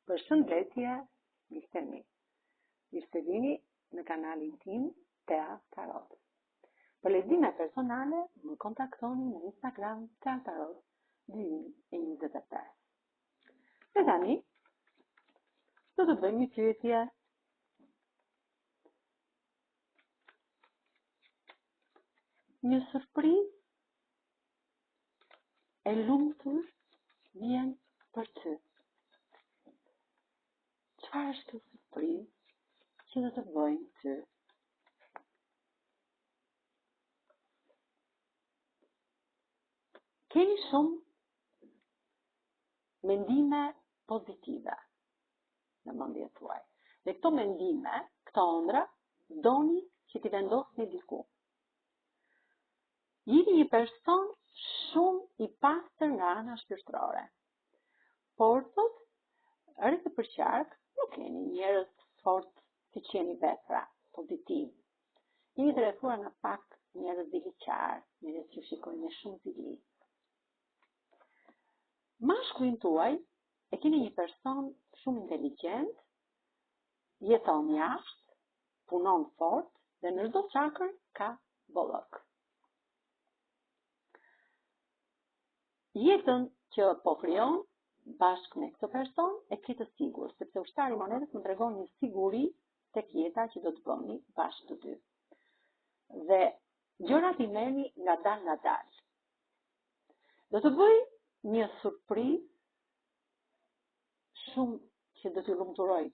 Përshëndetje, miqtemi. Mirë se vini në kanalin tim Tea Tarot. Për lexime personale, më kontaktoni në Instagram Tea Tarot 2025. Dhe tani, do të bëjmë një pyetje. Një surprizë e lumtur vjen për ty. Çfarë është kjo surprizë që do të bëjmë ty? Keni shumë mendime pozitive në mendjen tuaj. Dhe këto mendime, këto ëndra, doni që t'i vendosni diku. Jeni një person shumë i pastër nga ana shpirtërore. Por sot, rreth për qark, nuk keni njerëz fort si që jeni vetra, pozitiv. Jeni interesuar nga pak njerëz dileqar, njerëz që shikojnë me shumë zili. Mashkullin tuaj e keni një person shumë inteligjent, jeton jashtë, punon fort dhe në çdo çakër ka bollok. Jetën që po krijon bashkë me këtë person e ke të sigurt, sepse ushtari i monedhës më tregon një siguri tek jeta që do të bëni bashkë të dy. Dhe gjërat i merrni ngadal. Do të bëj një surprizë shumë që do t'ju lumturoj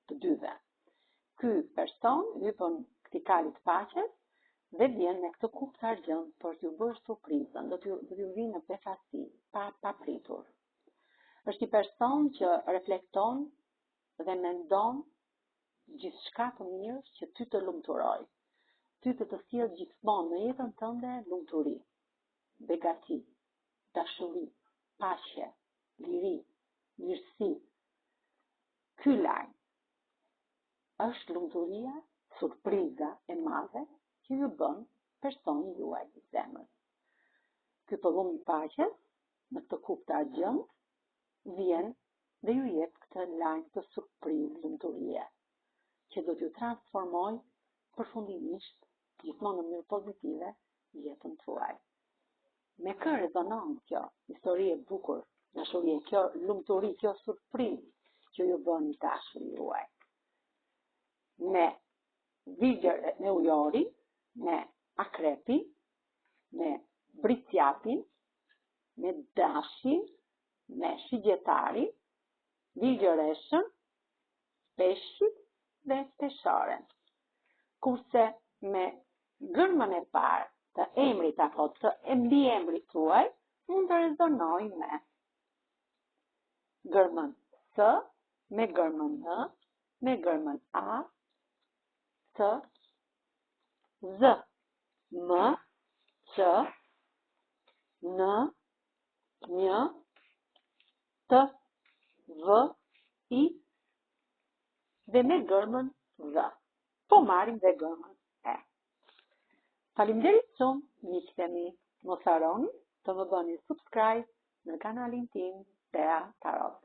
të dyve. Ky person hypon këtij kalit paqes dhe vjen me këtë kupë të argjend për t'ju bërë surprizën, do t'ju vinë në befasi, pa pritur. Është një person që reflekton dhe mendon gjithçka të mirë që ty të lumturoj. Ty të sjellë gjithmonë në jetën tënde lumturi, begati, dashuri, paqe, liri, mirësi. Ky lajm është lumturia, surpriza e madhe që ju bën personi juaj i zemrës. Ky pëllum i paqes, në këtë kupë të argjend, vjen dhe ju jep këtë lajm të surprizë lumturie, që do t'ju transformoj përfundimisht, gjithmonë në mënyrë pozitive, jetën tuaj. Me kë rezonon kjo histori e bukur, dashurie, kjo lumturi, kjo surprizë që ju bën i dashuri juaj? Me Virgjën e Ujori, me Akrepi, me Bricjapin, me Dashin, me Shigjetari, Virgjëreshën, Peshqit dhe Pesharen. Kurse me gërmën e parë të emrit apo të emrit tuaj, mund të rezonoj me gërmën S, me gërmën N, me gërmën A, T, Z, M, Q, N, Një, T, V, I dhe me gërmën Z. Po marrim dhe gërmën E. Faleminderit shumë, miqtemi. Mos harroni të më bëni subscribe në kanalin tim Tea Tarot.